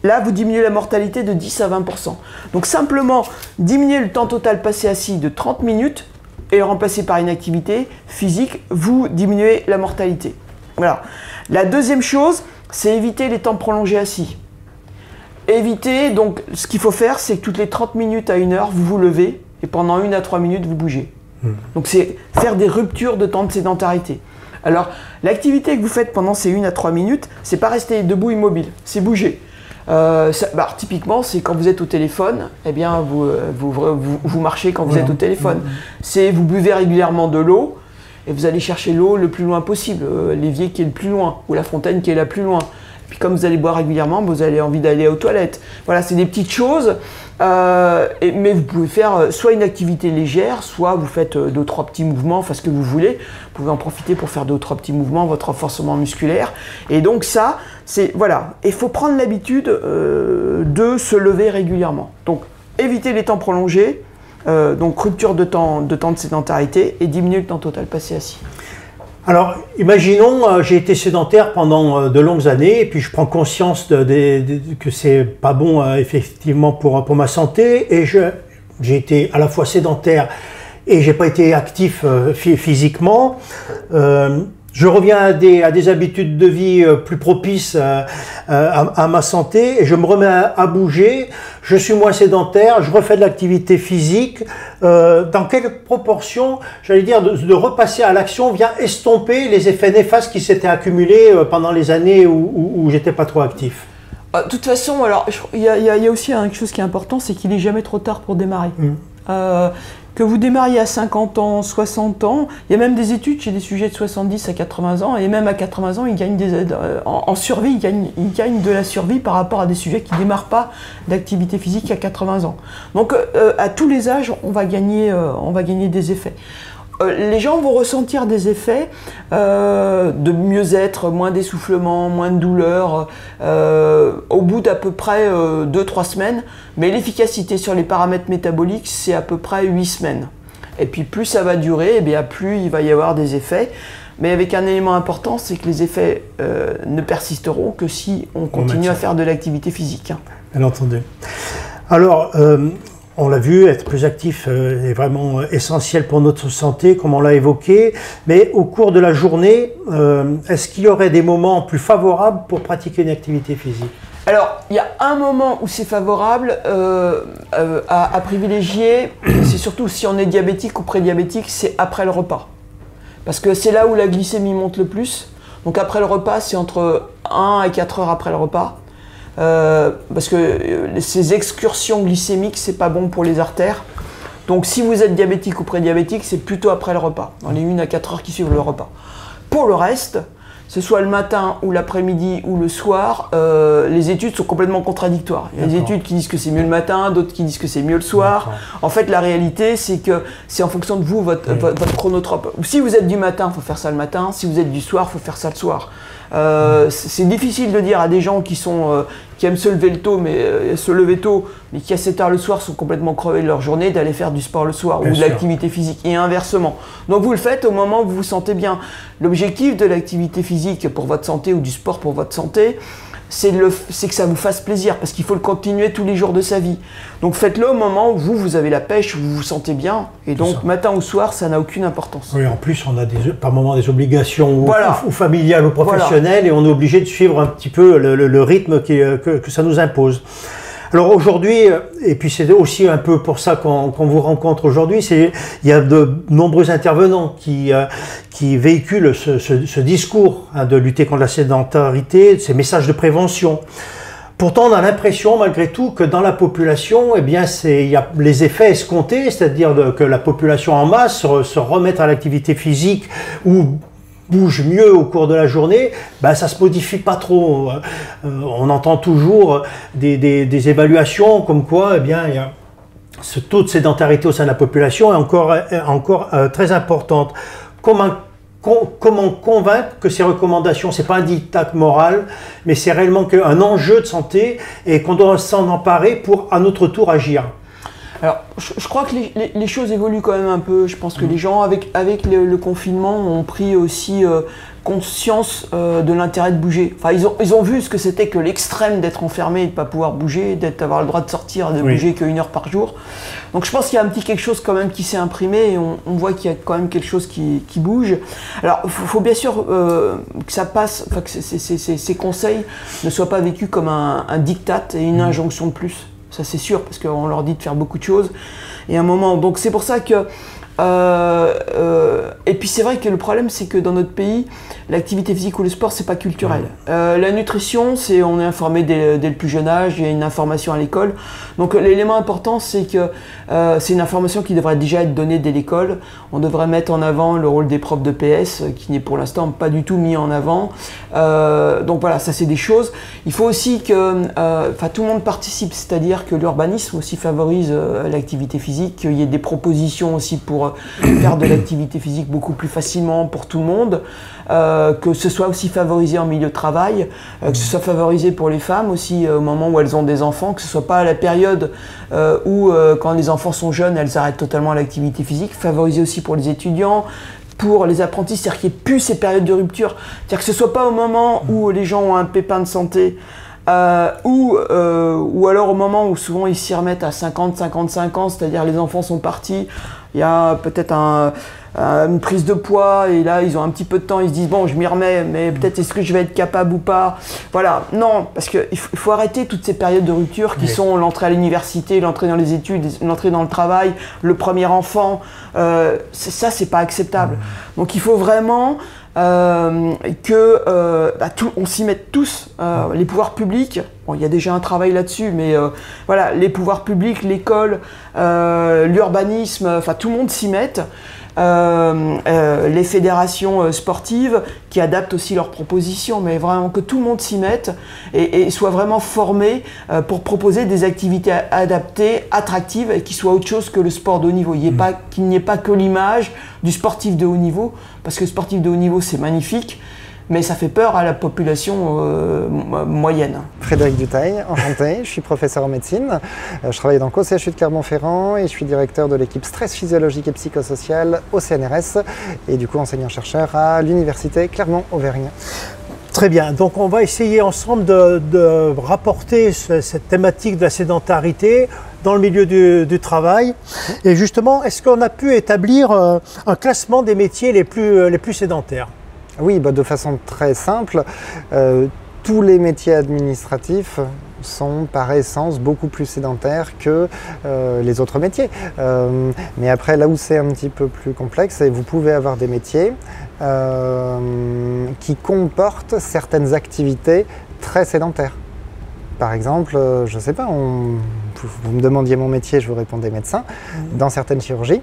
S2: Là, vous diminuez la mortalité de 10 à 20%. Donc simplement, diminuer le temps total passé assis de 30 minutes et le remplacer par une activité physique, vous diminuez la mortalité. Voilà. La deuxième chose, c'est éviter les temps prolongés assis. Évitez, donc ce qu'il faut faire, c'est que toutes les 30 minutes à 1 heure, vous vous levez et pendant 1 à 3 minutes, vous bougez. Donc c'est faire des ruptures de temps de sédentarité. Alors, l'activité que vous faites pendant ces 1 à 3 minutes, c'est pas rester debout immobile, c'est bouger. Typiquement, c'est quand vous êtes au téléphone, eh bien, vous marchez quand vous êtes au téléphone. C'est vous buvez régulièrement de l'eau et vous allez chercher l'eau le plus loin possible, l'évier qui est le plus loin ou la fontaine qui est la plus loin. Puis comme vous allez boire régulièrement, vous avez envie d'aller aux toilettes. Voilà, c'est des petites choses, mais vous pouvez faire soit une activité légère, soit vous faites 2 ou 3 petits mouvements, enfin ce que vous voulez. Vous pouvez en profiter pour faire 2 ou 3 petits mouvements, votre renforcement musculaire. Et donc ça, c'est voilà. Il faut prendre l'habitude de se lever régulièrement. Donc éviter les temps prolongés, donc rupture de temps de sédentarité et diminuer le temps total passé assis.
S3: Alors, imaginons, j'ai été sédentaire pendant de longues années, et puis je prends conscience que c'est pas bon effectivement pour ma santé, et j'ai été à la fois sédentaire et j'ai pas été actif physiquement. Je reviens à des habitudes de vie plus propices à ma santé et je me remets à bouger, je suis moins sédentaire, je refais de l'activité physique. Dans quelle proportion, j'allais dire, de repasser à l'action vient estomper les effets néfastes qui s'étaient accumulés pendant les années où j'étais pas trop actif?
S2: De toute façon, alors il y a aussi quelque chose qui est important, c'est qu'il n'est jamais trop tard pour démarrer. Que vous démarriez à 50 ans, 60 ans, il y a même des études chez des sujets de 70 à 80 ans, et même à 80 ans, ils gagnent en survie, ils gagnent de la survie par rapport à des sujets qui ne démarrent pas d'activité physique à 80 ans. Donc à tous les âges, on va gagner des effets. Les gens vont ressentir des effets de mieux-être, moins d'essoufflement, moins de douleur au bout d'à peu près 2-3 semaines, mais l'efficacité sur les paramètres métaboliques, c'est à peu près 8 semaines. Et puis plus ça va durer, eh bien, plus il va y avoir des effets, mais avec un élément important, c'est que les effets ne persisteront que si on continue à faire de l'activité physique.
S3: Bien entendu. Alors, on l'a vu, être plus actif est vraiment essentiel pour notre santé, comme on l'a évoqué. Mais au cours de la journée, est-ce qu'il y aurait des moments plus favorables pour pratiquer une activité physique?
S2: Alors, il y a un moment où c'est favorable à privilégier, c'est surtout si on est diabétique ou prédiabétique, c'est après le repas. Parce que c'est là où la glycémie monte le plus. Donc après le repas, c'est entre 1 et 4 heures après le repas. Parce que ces excursions glycémiques, c'est pas bon pour les artères. Donc si vous êtes diabétique ou prédiabétique, c'est plutôt après le repas, dans les 1 à 4 heures qui suivent le repas. Pour le reste, ce soit le matin ou l'après-midi ou le soir, les études sont complètement contradictoires. Il y a des études qui disent que c'est mieux le matin, d'autres qui disent que c'est mieux le soir. En fait, la réalité, c'est que c'est en fonction de vous, votre chronotrope. Si vous êtes du matin, il faut faire ça le matin. Si vous êtes du soir, il faut faire ça le soir. C'est difficile de dire à des gens qui aiment se lever tôt, mais qui à 7 heures le soir sont complètement crevés de leur journée, d'aller faire du sport le soir ou de l'activité physique, et inversement. Donc vous le faites au moment où vous vous sentez bien. L'objectif de l'activité physique pour votre santé ou du sport pour votre santé, c'est que ça vous fasse plaisir, parce qu'il faut le continuer tous les jours de sa vie. Donc faites-le au moment où vous avez la pêche, où vous vous sentez bien, et donc matin ou soir, ça n'a aucune importance.
S3: Oui, en plus, on a par moments des obligations ou familiales ou professionnelles, et on est obligé de suivre un petit peu le rythme que ça nous impose. Alors aujourd'hui, et puis c'est aussi un peu pour ça qu'on vous rencontre aujourd'hui, il y a de nombreux intervenants qui véhiculent ce discours de lutter contre la sédentarité, ces messages de prévention. Pourtant, on a l'impression, malgré tout, que dans la population, eh bien, il y a les effets escomptés, c'est-à-dire que la population en masse se remette à l'activité physique ou bouge mieux au cours de la journée, ben ça se modifie pas trop. On entend toujours des évaluations comme quoi, eh bien, il y a ce taux de sédentarité au sein de la population est encore très importante. Comment convaincre que ces recommandations, c'est pas un diktat moral, mais c'est réellement un enjeu de santé et qu'on doit s'en emparer pour à notre tour agir?
S2: Alors, je crois que les choses évoluent quand même un peu. Je pense que les gens, avec le confinement, ont pris aussi conscience de l'intérêt de bouger. Enfin, ils ont vu ce que c'était que l'extrême d'être enfermé et de ne pas pouvoir bouger, d'avoir le droit de sortir, de bouger qu'1 heure par jour. Donc je pense qu'il y a un petit quelque chose quand même qui s'est imprimé et on voit qu'il y a quand même quelque chose qui bouge. Alors, il faut bien sûr que ça passe, enfin, que ces conseils ne soient pas vécus comme un diktat et une injonction de plus. Ça c'est sûr, parce qu'on leur dit de faire beaucoup de choses. Et à un moment, donc c'est pour ça que... et puis c'est vrai que le problème, c'est que dans notre pays, l'activité physique ou le sport, c'est pas culturel. La nutrition, on est informé dès le plus jeune âge, il y a une information à l'école. Donc l'élément important, c'est que c'est une information qui devrait déjà être donnée dès l'école. On devrait mettre en avant le rôle des profs de PS, qui n'est pour l'instant pas du tout mis en avant. Donc voilà, ça c'est des choses. Il faut aussi que tout le monde participe, c'est-à-dire que l'urbanisme aussi favorise l'activité physique, qu'il y ait des propositions aussi pour faire de l'activité physique beaucoup plus facilement pour tout le monde, que ce soit aussi favorisé en milieu de travail, que ce soit favorisé pour les femmes aussi au moment où elles ont des enfants, que ce soit pas à la période où quand les enfants sont jeunes, elles arrêtent totalement l'activité physique, favorisé aussi pour les étudiants, pour les apprentis, c'est-à-dire qu'il n'y ait plus ces périodes de rupture, c'est-à-dire que ce soit pas au moment où les gens ont un pépin de santé, ou alors au moment où souvent ils s'y remettent à 50-55 ans, c'est-à-dire les enfants sont partis, il y a peut-être une prise de poids et là ils ont un petit peu de temps, ils se disent bon je m'y remets mais peut-être est-ce que je vais être capable ou pas. Voilà, non, parce qu'il faut arrêter toutes ces périodes de rupture qui sont l'entrée à l'université, l'entrée dans les études, l'entrée dans le travail, le premier enfant, ça c'est pas acceptable. Donc il faut vraiment on s'y mette tous, les pouvoirs publics. Bon, il y a déjà un travail là-dessus, mais voilà, les pouvoirs publics, l'école, l'urbanisme, enfin tout le monde s'y mette. Les fédérations sportives qui adaptent aussi leurs propositions, mais vraiment que tout le monde s'y mette et soit vraiment formé pour proposer des activités adaptées, attractives et qui soient autre chose que le sport de haut niveau. Qu'il n'y ait pas que l'image du sportif de haut niveau, parce que le sportif de haut niveau c'est magnifique, mais ça fait peur à la population moyenne.
S4: Frédéric Dutail, enchanté, je suis professeur en médecine, je travaille dans le CHU de Clermont-Ferrand et je suis directeur de l'équipe stress physiologique et psychosocial au CNRS et du coup enseignant-chercheur à l'université Clermont-Auvergne.
S3: Très bien, donc on va essayer ensemble de rapporter cette thématique de la sédentarité dans le milieu du travail. Et justement, est-ce qu'on a pu établir un classement des métiers les plus sédentaires ?
S4: Oui, de façon très simple, tous les métiers administratifs sont par essence beaucoup plus sédentaires que les autres métiers. Mais après, là où c'est un petit peu plus complexe, c'est que vous pouvez avoir des métiers qui comportent certaines activités très sédentaires. Par exemple, je ne sais pas, vous me demandiez mon métier, je vous répondais médecin. Dans certaines chirurgies,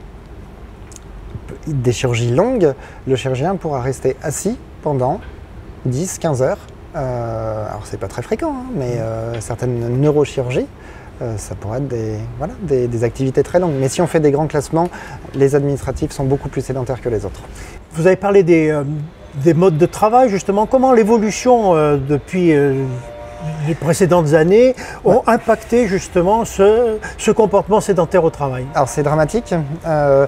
S4: des chirurgies longues, le chirurgien pourra rester assis pendant 10-15 heures. Alors c'est pas très fréquent, hein, mais certaines neurochirurgies, ça pourrait être des activités très longues. Mais si on fait des grands classements, les administratifs sont beaucoup plus sédentaires que les autres.
S3: Vous avez parlé des modes de travail, justement. Comment l'évolution depuis les précédentes années ont impacté justement ce comportement sédentaire au travail?
S4: Alors c'est dramatique. Il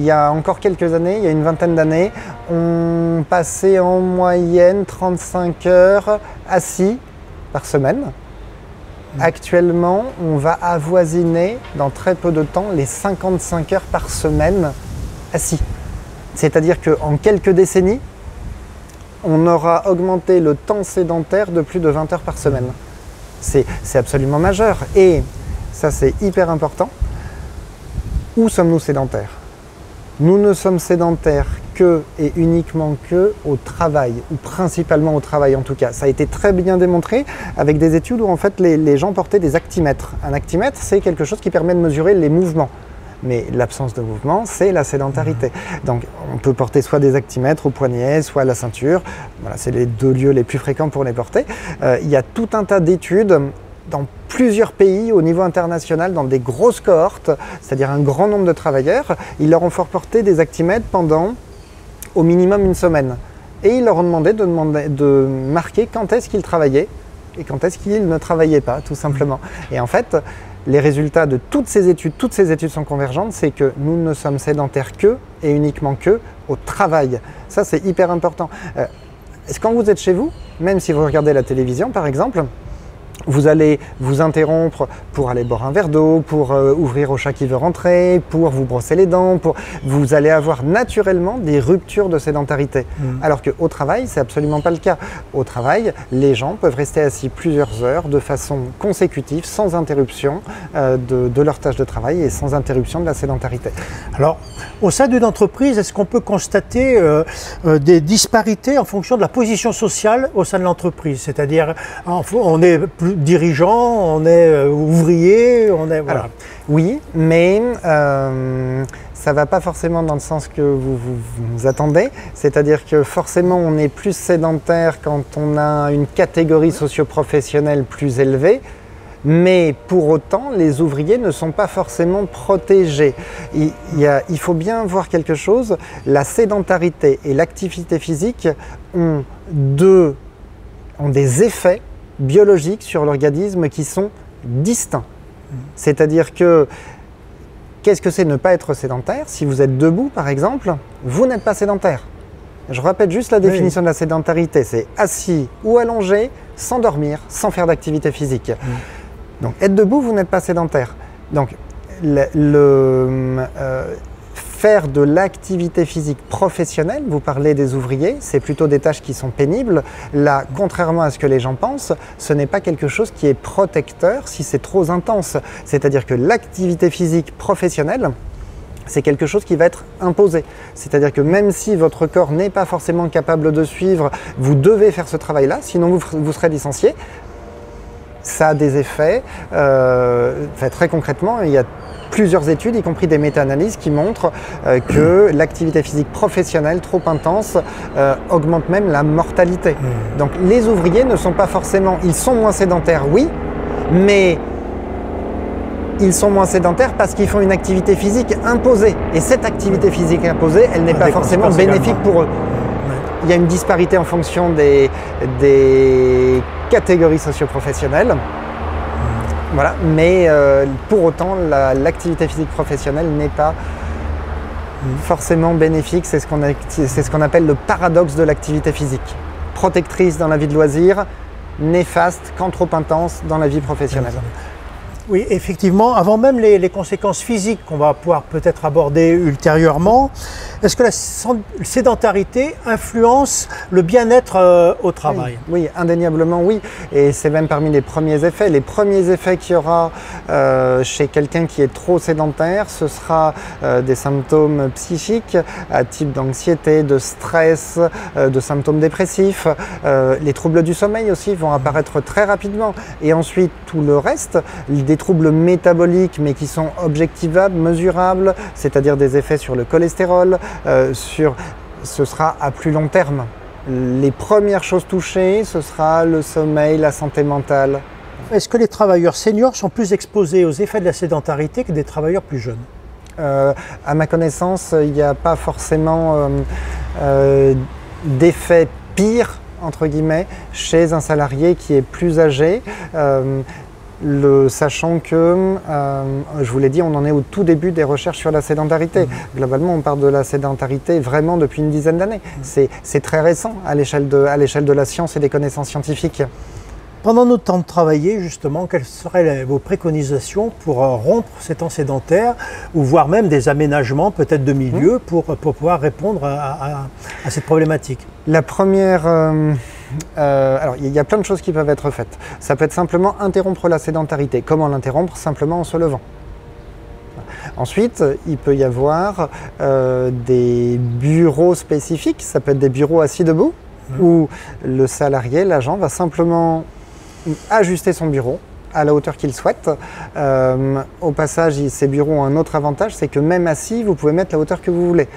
S4: y a encore quelques années, il y a une vingtaine d'années, on passait en moyenne 35 heures assis par semaine. Actuellement, on va avoisiner dans très peu de temps les 55 heures par semaine assis. C'est-à-dire qu'en quelques décennies, on aura augmenté le temps sédentaire de plus de 20 heures par semaine. C'est absolument majeur. Et ça, c'est hyper important. Où sommes-nous sédentaires? Nous ne sommes sédentaires que et uniquement que au travail, ou principalement au travail en tout cas. Ça a été très bien démontré avec des études où en fait les gens portaient des actimètres. Un actimètre, c'est quelque chose qui permet de mesurer les mouvements. Mais l'absence de mouvement, c'est la sédentarité. Donc on peut porter soit des actimètres au poignet, soit à la ceinture. Voilà, c'est les deux lieux les plus fréquents pour les porter. Il y a tout un tas d'études dans plusieurs pays au niveau international, dans des grosses cohortes, c'est-à-dire un grand nombre de travailleurs. Ils leur ont fait porter des actimètres pendant au minimum une semaine. Et ils leur ont demandé de marquer quand est-ce qu'ils travaillaient et quand est-ce qu'ils ne travaillaient pas, tout simplement. Et en fait, les résultats de toutes ces études sont convergentes, c'est que nous ne sommes sédentaires que et uniquement que au travail. Ça, c'est hyper important. Est-ce quand vous êtes chez vous, même si vous regardez la télévision par exemple, vous allez vous interrompre pour aller boire un verre d'eau, pour ouvrir au chat qui veut rentrer, pour vous brosser les dents, vous allez avoir naturellement des ruptures de sédentarité. Alors qu'au travail, c'est absolument pas le cas. Au travail, les gens peuvent rester assis plusieurs heures de façon consécutive, sans interruption de leur tâche de travail et sans interruption de la sédentarité.
S3: Alors, au sein d'une entreprise, est-ce qu'on peut constater des disparités en fonction de la position sociale au sein de l'entreprise? C'est-à-dire, on est plus dirigeant, on est ouvrier, on est... Voilà.
S4: Alors, oui, mais ça ne va pas forcément dans le sens que vous attendez. C'est-à-dire que forcément, on est plus sédentaire quand on a une catégorie socio-professionnelle plus élevée. Mais pour autant, les ouvriers ne sont pas forcément protégés. Il faut bien voir quelque chose. La sédentarité et l'activité physique ont des effets biologiques sur l'organisme qui sont distincts. C'est-à-dire que, qu'est-ce que c'est ne pas être sédentaire? Si vous êtes debout, par exemple, vous n'êtes pas sédentaire. Je répète juste la définition de la sédentarité. C'est assis ou allongé, sans dormir, sans faire d'activité physique. Donc, être debout, vous n'êtes pas sédentaire. Donc, faire de l'activité physique professionnelle, vous parlez des ouvriers, c'est plutôt des tâches qui sont pénibles. Là, contrairement à ce que les gens pensent, ce n'est pas quelque chose qui est protecteur si c'est trop intense. C'est-à-dire que l'activité physique professionnelle, c'est quelque chose qui va être imposé. C'est-à-dire que même si votre corps n'est pas forcément capable de suivre, vous devez faire ce travail-là, sinon vous serez licencié. Ça a des effets. Très concrètement, il y a plusieurs études, y compris des méta-analyses, qui montrent que l'activité physique professionnelle trop intense augmente même la mortalité. Donc les ouvriers ne sont pas forcément... Ils sont moins sédentaires, oui, mais ils sont moins sédentaires parce qu'ils font une activité physique imposée. Et cette activité physique imposée, elle n'est pas forcément bénéfique pour eux. Il y a une disparité en fonction des catégories socio-professionnelles. Voilà, mais pour autant, l'activité physique professionnelle n'est pas forcément bénéfique. C'est ce qu'on appelle le paradoxe de l'activité physique. Protectrice dans la vie de loisir, néfaste quand trop intense dans la vie professionnelle.
S3: Oui, effectivement, avant même les conséquences physiques qu'on va pouvoir peut-être aborder ultérieurement, est-ce que la sédentarité influence le bien-être au travail?
S4: Oui, indéniablement oui. Et c'est même parmi les premiers effets. Les premiers effets qu'il y aura chez quelqu'un qui est trop sédentaire, ce sera des symptômes psychiques, type d'anxiété, de stress, de symptômes dépressifs. Les troubles du sommeil aussi vont apparaître très rapidement. Et ensuite, tout le reste, des troubles métaboliques, mais qui sont objectivables, mesurables, c'est-à-dire des effets sur le cholestérol, ce sera à plus long terme. Les premières choses touchées, ce sera le sommeil, la santé mentale.
S3: Est-ce que les travailleurs seniors sont plus exposés aux effets de la sédentarité que des travailleurs plus jeunes?
S4: À ma connaissance, il n'y a pas forcément d'effet pire, entre guillemets, chez un salarié qui est plus âgé. Sachant que, je vous l'ai dit, on en est au tout début des recherches sur la sédentarité. Globalement, on parle de la sédentarité vraiment depuis une dizaine d'années. C'est très récent à l'échelle de la science et des connaissances scientifiques.
S3: Pendant notre temps de travailler, justement, quelles seraient vos préconisations pour rompre ces temps sédentaires ou voire même des aménagements peut-être de milieu pour pouvoir répondre à cette problématique? La première...
S4: alors, il y a plein de choses qui peuvent être faites. Ça peut être simplement interrompre la sédentarité. Comment l'interrompre? Simplement en se levant. Ensuite, il peut y avoir des bureaux spécifiques. Ça peut être des bureaux assis debout, où le salarié, l'agent, va simplement ajuster son bureau à la hauteur qu'il souhaite. Au passage, ces bureaux ont un autre avantage, c'est que même assis, vous pouvez mettre la hauteur que vous voulez,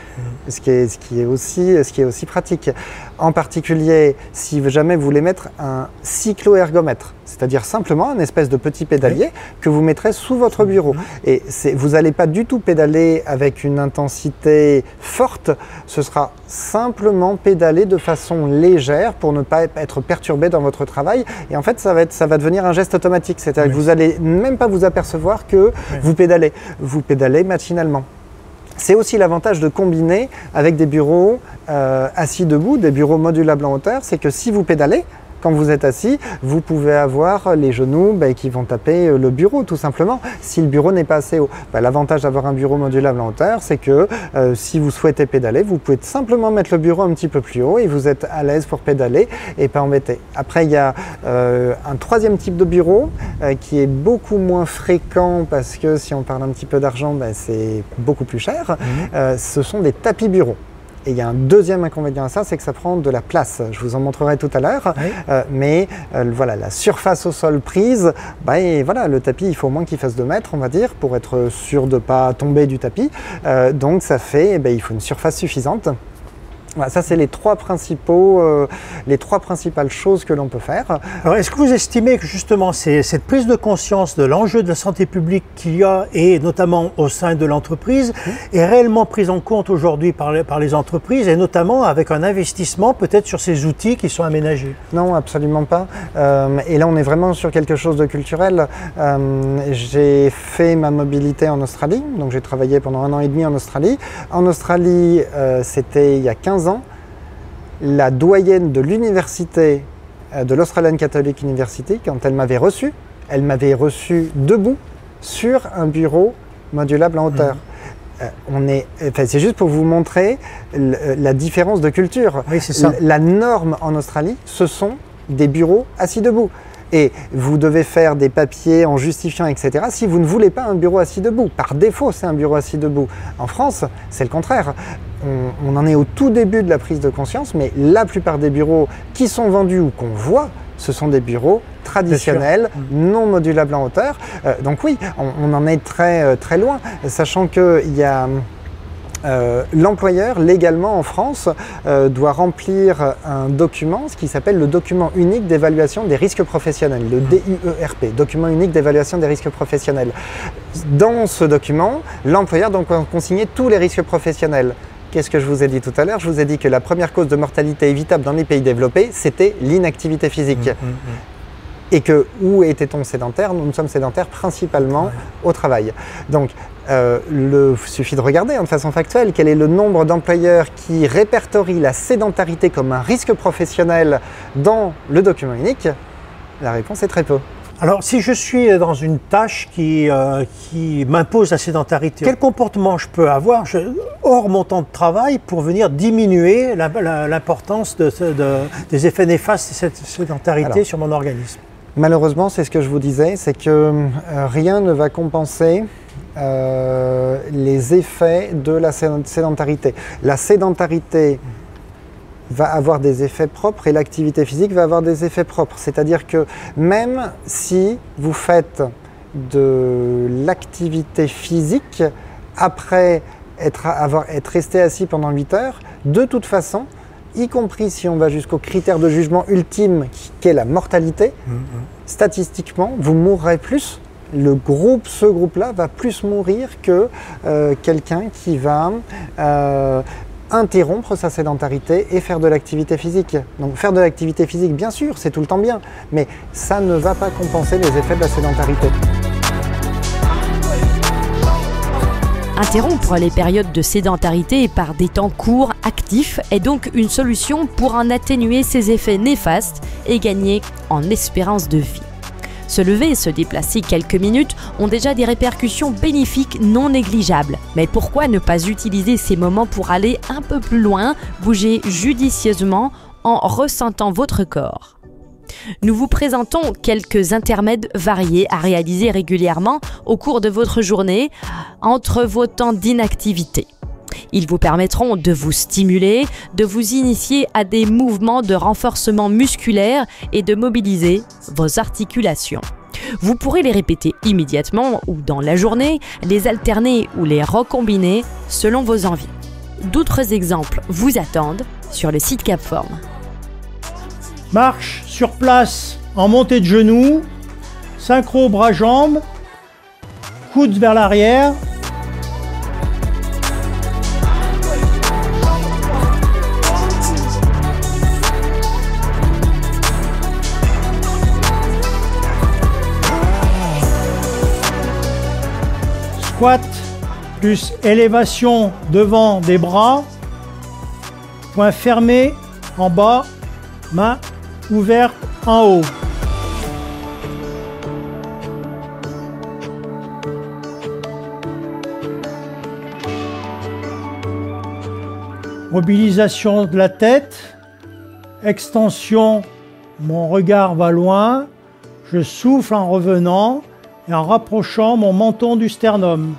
S4: ce qui est aussi pratique. En particulier, si jamais vous voulez mettre un cyclo-ergomètre, c'est-à-dire simplement un espèce de petit pédalier que vous mettrez sous votre bureau. Et vous n'allez pas du tout pédaler avec une intensité forte, ce sera simplement pédaler de façon légère pour ne pas être perturbé dans votre travail. Et en fait, ça va devenir un geste automatique, c'est-à-dire que vous n'allez même pas vous apercevoir que vous pédalez machinalement. C'est aussi l'avantage de combiner avec des bureaux assis debout, des bureaux modulables en hauteur, c'est que si vous pédalez, quand vous êtes assis, vous pouvez avoir les genoux qui vont taper le bureau tout simplement, si le bureau n'est pas assez haut. L'avantage d'avoir un bureau modulable en hauteur, c'est que si vous souhaitez pédaler, vous pouvez simplement mettre le bureau un petit peu plus haut et vous êtes à l'aise pour pédaler et pas embêté. Après, il y a un troisième type de bureau qui est beaucoup moins fréquent parce que si on parle un petit peu d'argent, c'est beaucoup plus cher. Ce sont des tapis bureaux. Et il y a un deuxième inconvénient à ça, c'est que ça prend de la place. Je vous en montrerai tout à l'heure. Mais voilà, la surface au sol prise, et voilà, le tapis, il faut au moins qu'il fasse 2 mètres, on va dire, pour être sûr de ne pas tomber du tapis. Donc ça fait, il faut une surface suffisante. Voilà, ça, c'est les trois principales choses que l'on peut faire.
S3: Alors, est-ce que vous estimez que justement cette prise de conscience de l'enjeu de la santé publique qu'il y a, et notamment au sein de l'entreprise, est réellement prise en compte aujourd'hui par les entreprises, et notamment avec un investissement peut-être sur ces outils qui sont aménagés?
S4: Non, absolument pas. Et là, on est vraiment sur quelque chose de culturel. J'ai fait ma mobilité en Australie, donc j'ai travaillé pendant 1 an et demi en Australie. En Australie, c'était il y a 15 ans, la doyenne de l'université, de l'Australian Catholic University, quand elle m'avait reçu debout sur un bureau modulable en hauteur. C'est juste pour vous montrer la différence de culture.
S3: Oui, c'est ça.
S4: La norme en Australie, ce sont des bureaux assis debout. Et vous devez faire des papiers en justifiant, etc. si vous ne voulez pas un bureau assis debout. Par défaut, c'est un bureau assis debout. En France, c'est le contraire. On en est au tout début de la prise de conscience, mais la plupart des bureaux qui sont vendus ou qu'on voit, ce sont des bureaux traditionnels, non modulables en hauteur. Donc oui, on en est très, très loin, sachant qu'il y a... l'employeur, légalement en France, doit remplir un document, ce qui s'appelle le document unique d'évaluation des risques professionnels, le DUERP, document unique d'évaluation des risques professionnels. Dans ce document, l'employeur doit consigner tous les risques professionnels. Qu'est-ce que je vous ai dit tout à l'heure? Je vous ai dit que la première cause de mortalité évitable dans les pays développés, c'était l'inactivité physique. Et que, où était-on sédentaire? Nous sommes sédentaires principalement au travail. Donc, il suffit de regarder de façon factuelle quel est le nombre d'employeurs qui répertorient la sédentarité comme un risque professionnel dans le document unique. La réponse est très peu.
S3: Alors, si je suis dans une tâche qui m'impose la sédentarité, quel comportement je peux avoir hors mon temps de travail pour venir diminuer l'importance des effets néfastes de cette sédentarité sur mon organisme?
S4: Malheureusement, c'est ce que je vous disais, c'est que rien ne va compenser les effets de la sédentarité. La sédentarité va avoir des effets propres et l'activité physique va avoir des effets propres. C'est-à-dire que même si vous faites de l'activité physique après être resté assis pendant 8 heures, de toute façon, y compris si on va jusqu'au critère de jugement ultime qui est la mortalité, statistiquement, vous mourrez plus. Ce groupe-là va plus mourir que quelqu'un qui va interrompre sa sédentarité et faire de l'activité physique. Donc faire de l'activité physique, bien sûr, c'est tout le temps bien, mais ça ne va pas compenser les effets de la sédentarité.
S1: Interrompre les périodes de sédentarité par des temps courts, actifs, est donc une solution pour en atténuer ces effets néfastes et gagner en espérance de vie. Se lever et se déplacer quelques minutes ont déjà des répercussions bénéfiques non négligeables. Mais pourquoi ne pas utiliser ces moments pour aller un peu plus loin, bouger judicieusement en ressentant votre corps? Nous vous présentons quelques intermèdes variés à réaliser régulièrement au cours de votre journée entre vos temps d'inactivité. Ils vous permettront de vous stimuler, de vous initier à des mouvements de renforcement musculaire et de mobiliser vos articulations. Vous pourrez les répéter immédiatement ou dans la journée, les alterner ou les recombiner selon vos envies. D'autres exemples vous attendent sur le site Capform.
S3: Marche sur place en montée de genoux, synchro bras-jambes, coudes vers l'arrière. Squat plus élévation devant des bras, poing fermé en bas, main ouverte en haut. Mobilisation de la tête, extension, mon regard va loin, je souffle en revenant et en rapprochant mon menton du sternum.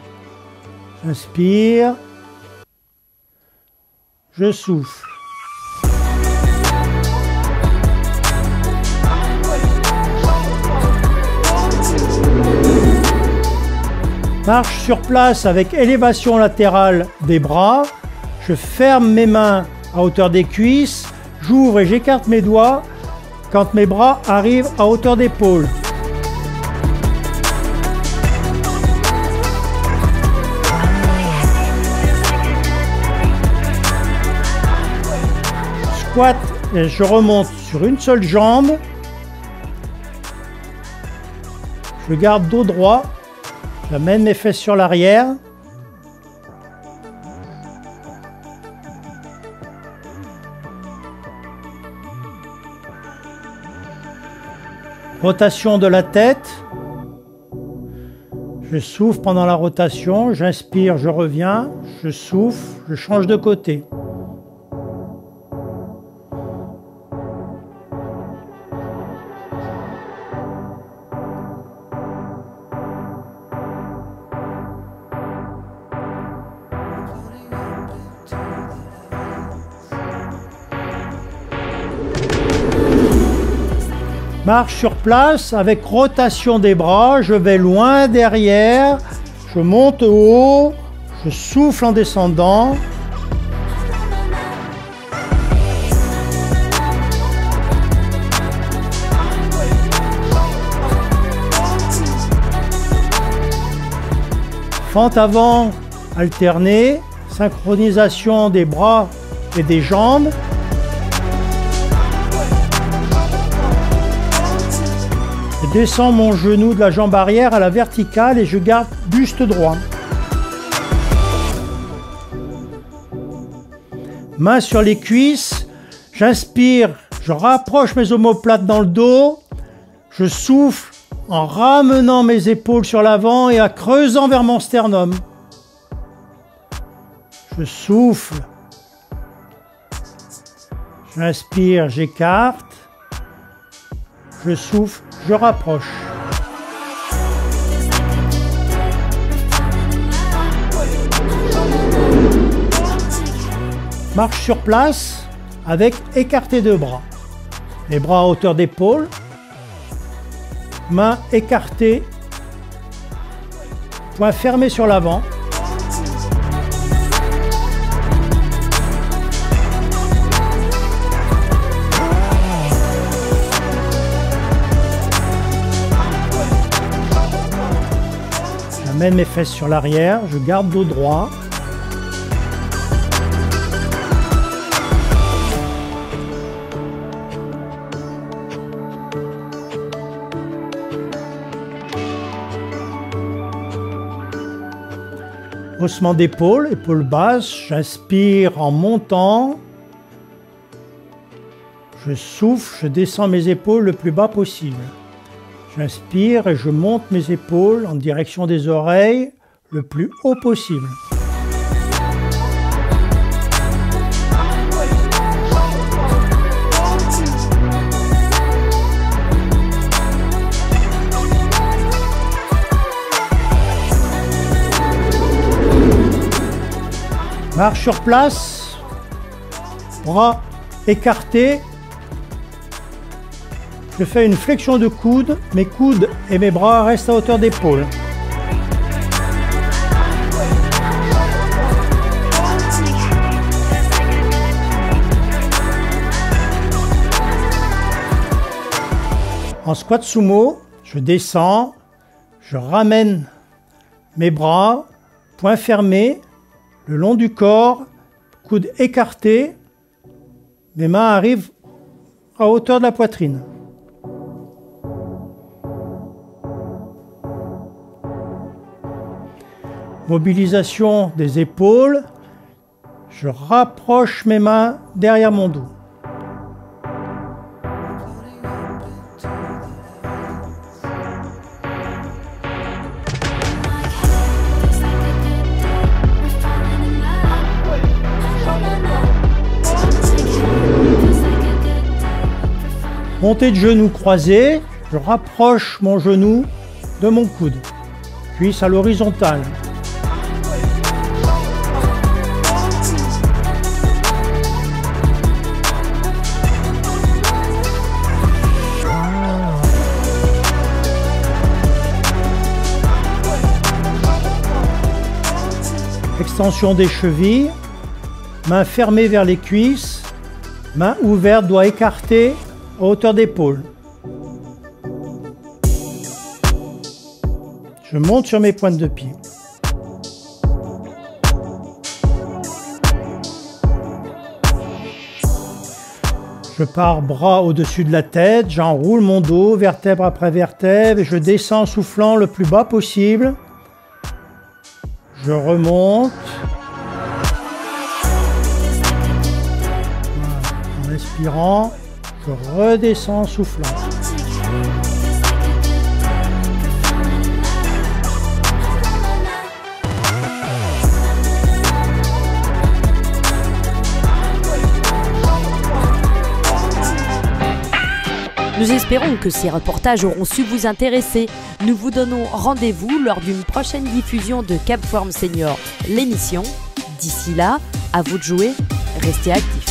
S3: J'inspire, je souffle. Marche sur place avec élévation latérale des bras. Je ferme mes mains à hauteur des cuisses. J'ouvre et j'écarte mes doigts quand mes bras arrivent à hauteur d'épaule. Squat et je remonte sur une seule jambe. Je garde dos droit. J'amène mes fesses sur l'arrière. Rotation de la tête. Je souffle pendant la rotation, j'inspire, je reviens, je souffle, je change de côté. Marche sur place avec rotation des bras, je vais loin derrière, je monte haut, je souffle en descendant. Fente avant alternée, synchronisation des bras et des jambes. Je descends mon genou de la jambe arrière à la verticale et je garde buste droit. Main sur les cuisses, j'inspire, je rapproche mes omoplates dans le dos, je souffle en ramenant mes épaules sur l'avant et en creusant vers mon sternum. Je souffle, j'inspire, j'écarte, je souffle, je rapproche. Marche sur place avec écarté de bras. Les bras à hauteur d'épaule, mains écartées, poings fermés sur l'avant. J'amène mes fesses sur l'arrière, je garde dos droit. Haussement d'épaule, épaule basse, j'inspire en montant. Je souffle, je descends mes épaules le plus bas possible. J'inspire et je monte mes épaules en direction des oreilles le plus haut possible. Marche sur place, bras écartés. Je fais une flexion de coude, mes coudes et mes bras restent à hauteur d'épaule. En squat sumo, je descends, je ramène mes bras, poings fermés, le long du corps, coudes écartés, mes mains arrivent à hauteur de la poitrine. Mobilisation des épaules, je rapproche mes mains derrière mon dos. Montée de genoux croisés, je rapproche mon genou de mon coude, cuisse à l'horizontale. Extension des chevilles, main fermée vers les cuisses, main ouverte, doigt écarté à hauteur d'épaule. Je monte sur mes pointes de pied. Je pars bras au-dessus de la tête, j'enroule mon dos, vertèbre après vertèbre, et je descends en soufflant le plus bas possible. Je remonte. En inspirant, je redescends en soufflant.
S1: Nous espérons que ces reportages auront su vous intéresser. Nous vous donnons rendez-vous lors d'une prochaine diffusion de Cap Forme Senior, l'émission. D'ici là, à vous de jouer, restez actifs.